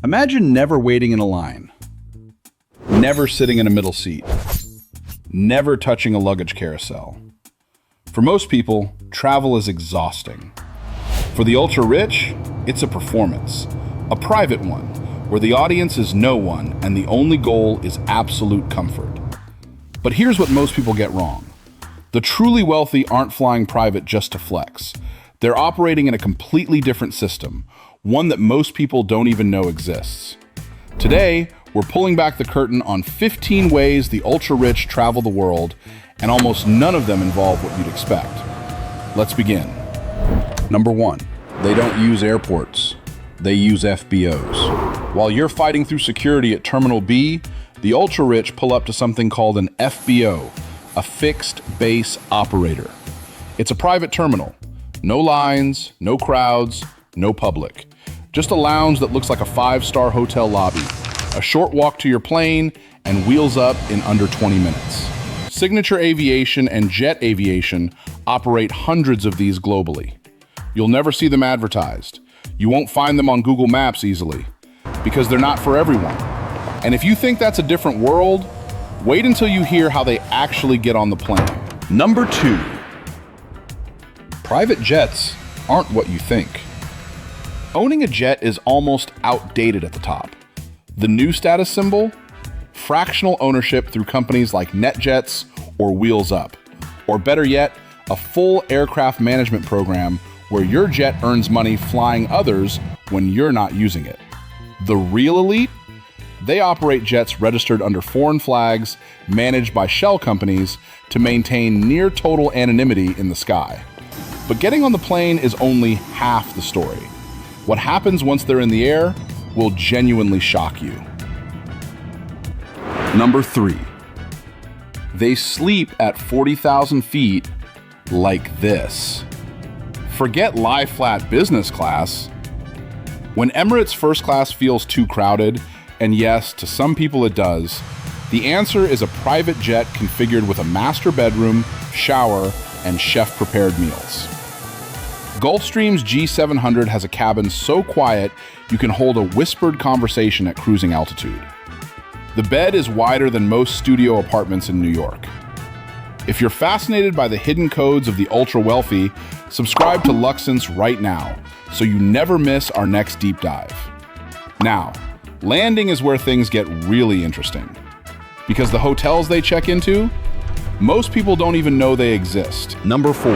Imagine never waiting in a line, never sitting in a middle seat, never touching a luggage carousel. For most people, travel is exhausting. For the ultra-rich, it's a performance, a private one, where the audience is no one and the only goal is absolute comfort. But here's what most people get wrong. The truly wealthy aren't flying private just to flex. They're operating in a completely different system, one that most people don't even know exists. Today, we're pulling back the curtain on 15 ways the ultra-rich travel the world, and almost none of them involve what you'd expect. Let's begin. Number 1, they don't use airports. They use FBOs. While you're fighting through security at Terminal B, the ultra-rich pull up to something called an FBO, a fixed base operator. It's a private terminal. No lines, no crowds, no public. Just a lounge that looks like a 5-star hotel lobby. A short walk to your plane and wheels up in under 20 minutes. Signature Aviation and Jet Aviation operate hundreds of these globally. You'll never see them advertised. You won't find them on Google Maps easily, because they're not for everyone. And if you think that's a different world, wait until you hear how they actually get on the plane. Number 2, private jets aren't what you think. Owning a jet is almost outdated at the top. The new status symbol? Fractional ownership through companies like NetJets or Wheels Up. Or better yet, a full aircraft management program where your jet earns money flying others when you're not using it. The real elite? They operate jets registered under foreign flags, managed by shell companies to maintain near total anonymity in the sky. But getting on the plane is only half the story. What happens once they're in the air will genuinely shock you. Number 3, they sleep at 40,000 feet like this. Forget lie-flat business class. When Emirates first class feels too crowded, and yes, to some people it does, the answer is a private jet configured with a master bedroom, shower, and chef-prepared meals. Gulfstream's G700 has a cabin so quiet you can hold a whispered conversation at cruising altitude. The bed is wider than most studio apartments in New York. If you're fascinated by the hidden codes of the ultra-wealthy, subscribe to Luxense right now so you never miss our next deep dive. Now, landing is where things get really interesting. Because the hotels they check into, most people don't even know they exist. Number 4,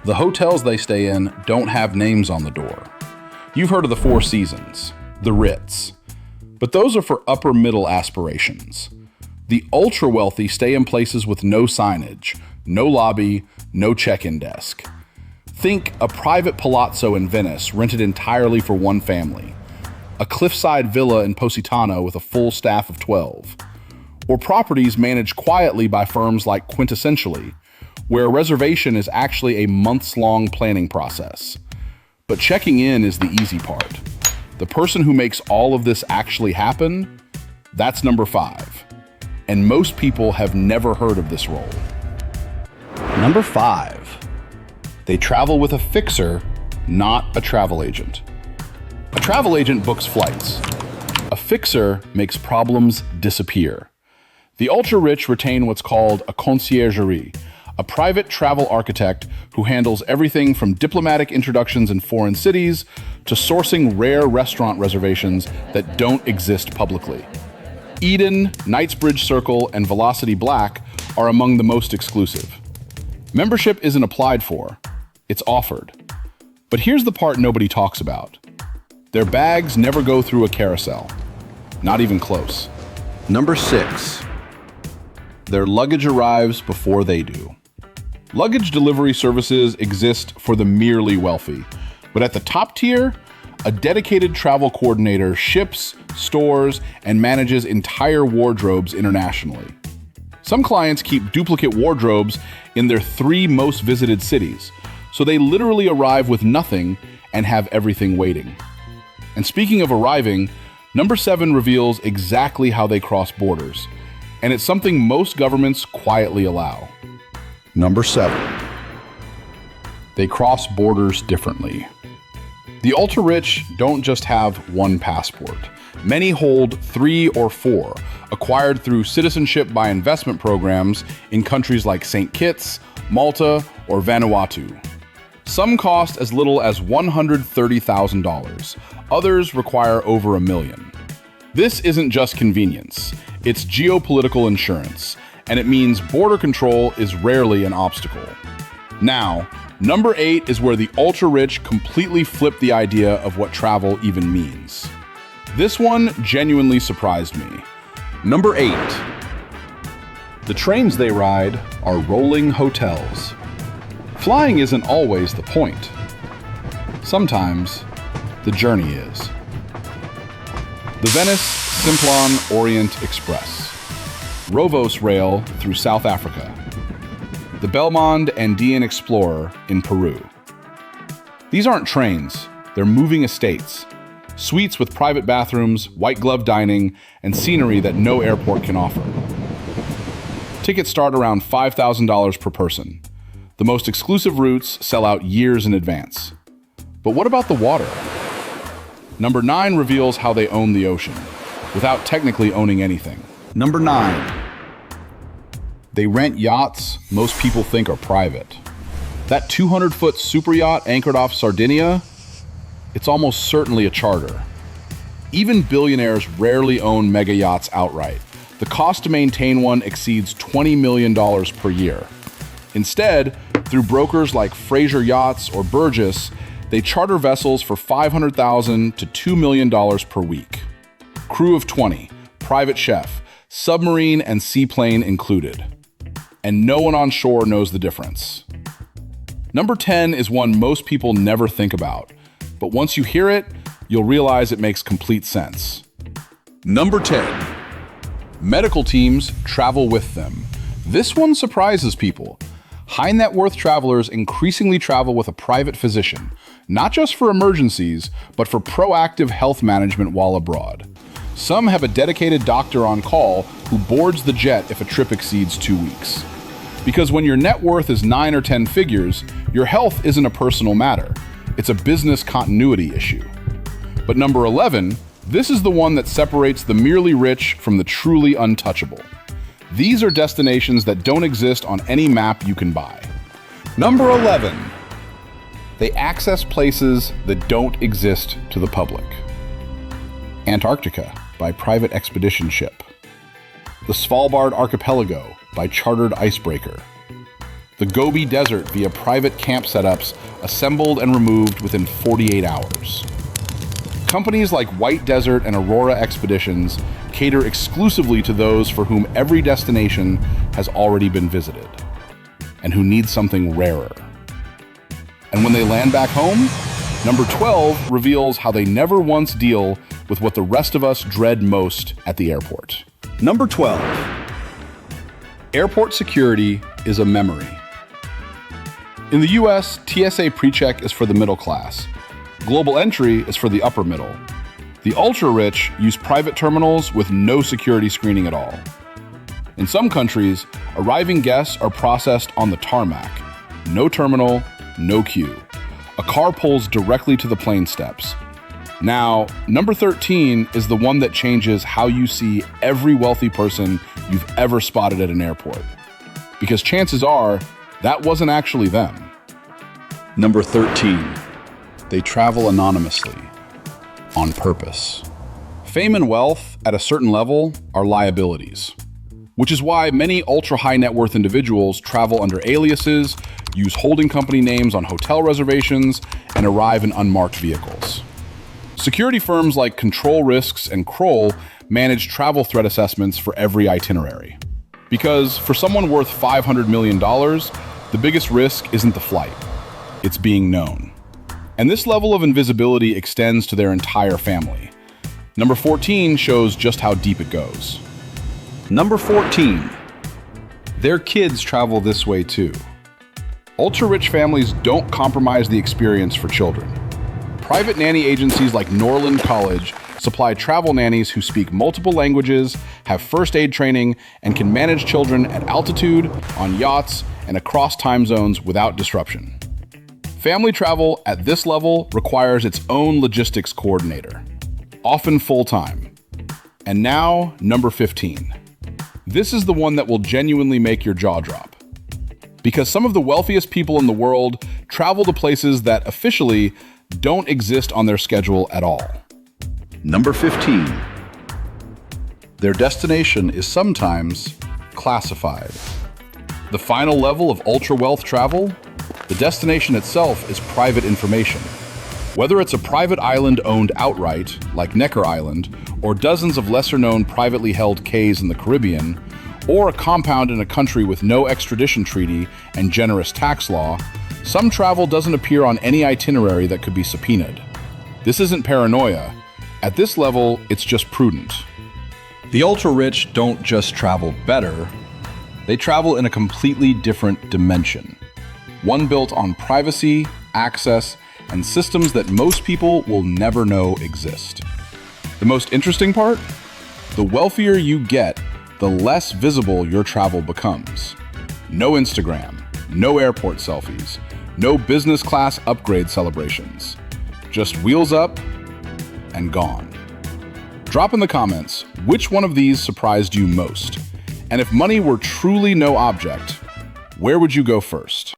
the hotels they stay in don't have names on the door. You've heard of the Four Seasons, the Ritz, but those are for upper middle aspirations. The ultra-wealthy stay in places with no signage, no lobby, no check-in desk. Think a private palazzo in Venice rented entirely for one family, a cliffside villa in Positano with a full staff of 12, or properties managed quietly by firms like Quintessentially, where a reservation is actually a months-long planning process. But checking in is the easy part. The person who makes all of this actually happen, that's number 5. And most people have never heard of this role. Number 5, they travel with a fixer, not a travel agent. A travel agent books flights. A fixer makes problems disappear. The ultra-rich retain what's called a conciergerie, a private travel architect who handles everything from diplomatic introductions in foreign cities to sourcing rare restaurant reservations that don't exist publicly. Eden, Knightsbridge Circle, and Velocity Black are among the most exclusive. Membership isn't applied for, it's offered. But here's the part nobody talks about. Their bags never go through a carousel, not even close. Number 6, their luggage arrives before they do. Luggage delivery services exist for the merely wealthy, but at the top tier, a dedicated travel coordinator ships, stores, and manages entire wardrobes internationally. Some clients keep duplicate wardrobes in their 3 most visited cities, so they literally arrive with nothing and have everything waiting. And speaking of arriving, number 7 reveals exactly how they cross borders, and it's something most governments quietly allow. Number 7, they cross borders differently. The The ultra-rich don't just have one passport. Many hold 3 or 4, acquired through citizenship by investment programs in countries like St. Kitts, Malta, or Vanuatu. Some cost as little as $130,000. Others require over $1 million. This isn't just convenience, it's geopolitical insurance, and it means border control is rarely an obstacle. Now, number 8 is where the ultra-rich completely flip the idea of what travel even means. This one genuinely surprised me. Number 8. The trains they ride are rolling hotels. Flying isn't always the point. Sometimes, the journey is. The Venice Simplon Orient Express. Rovos Rail through South Africa. The Belmond Andean Explorer in Peru. These aren't trains, they're moving estates. Suites with private bathrooms, white glove dining, and scenery that no airport can offer. Tickets start around $5,000 per person. The most exclusive routes sell out years in advance. But what about the water? Number 9 reveals how they own the ocean, without technically owning anything. Number 9. They rent yachts most people think are private. That 200-foot superyacht anchored off Sardinia, it's almost certainly a charter. Even billionaires rarely own mega yachts outright. The cost to maintain one exceeds $20 million per year. Instead, through brokers like Fraser Yachts or Burgess, they charter vessels for $500,000 to $2 million per week. Crew of 20, private chef, submarine and seaplane included. And no one on shore knows the difference. Number 10 is one most people never think about, but once you hear it, you'll realize it makes complete sense. Number 10. Medical teams travel with them. This one surprises people. High net worth travelers increasingly travel with a private physician, not just for emergencies, but for proactive health management while abroad. Some have a dedicated doctor on call who boards the jet if a trip exceeds 2 weeks. Because when your net worth is 9 or 10 figures, your health isn't a personal matter. It's a business continuity issue. But number 11, this is the one that separates the merely rich from the truly untouchable. These are destinations that don't exist on any map you can buy. Number 11, they access places that don't exist to the public. Antarctica by private expedition ship. The Svalbard Archipelago by chartered icebreaker. The Gobi Desert via private camp setups assembled and removed within 48 hours. Companies like White Desert and Aurora Expeditions cater exclusively to those for whom every destination has already been visited, and who need something rarer. And when they land back home, number 12 reveals how they never once deal with what the rest of us dread most at the airport. Number 12. Airport security is a memory. In the US, TSA PreCheck is for the middle class. Global entry is for the upper middle. The ultra-rich use private terminals with no security screening at all. In some countries, arriving guests are processed on the tarmac. No terminal, no queue. A car pulls directly to the plane steps. Now, number 13 is the one that changes how you see every wealthy person you've ever spotted at an airport. Because chances are, that wasn't actually them. Number 13. They travel anonymously, on purpose. Fame and wealth, at a certain level, are liabilities. Which is why many ultra-high net worth individuals travel under aliases, use holding company names on hotel reservations, and arrive in unmarked vehicles. Security firms like Control Risks and Kroll manage travel threat assessments for every itinerary. Because for someone worth $500 million, the biggest risk isn't the flight, it's being known. And this level of invisibility extends to their entire family. Number 14 shows just how deep it goes. Number 14. Their kids travel this way too. Ultra-rich families don't compromise the experience for children. Private nanny agencies like Norland College supply travel nannies who speak multiple languages, have first aid training, and can manage children at altitude, on yachts, and across time zones without disruption. Family travel at this level requires its own logistics coordinator, often full-time. And now, number 15. This is the one that will genuinely make your jaw drop. Because some of the wealthiest people in the world travel to places that officially don't exist on their schedule at all. Number 15. Their destination is sometimes classified. The final level of ultra-wealth travel, the destination itself is private information. Whether it's a private island owned outright, like Necker Island, or dozens of lesser-known privately held cays in the Caribbean, or a compound in a country with no extradition treaty and generous tax law, some travel doesn't appear on any itinerary that could be subpoenaed. This isn't paranoia. At this level, it's just prudent. The ultra-rich don't just travel better, they travel in a completely different dimension. One built on privacy, access, and systems that most people will never know exist. The most interesting part? The wealthier you get, the less visible your travel becomes. No Instagram, no airport selfies, no business class upgrade celebrations. Just wheels up and gone. Drop in the comments which one of these surprised you most. And if money were truly no object, where would you go first?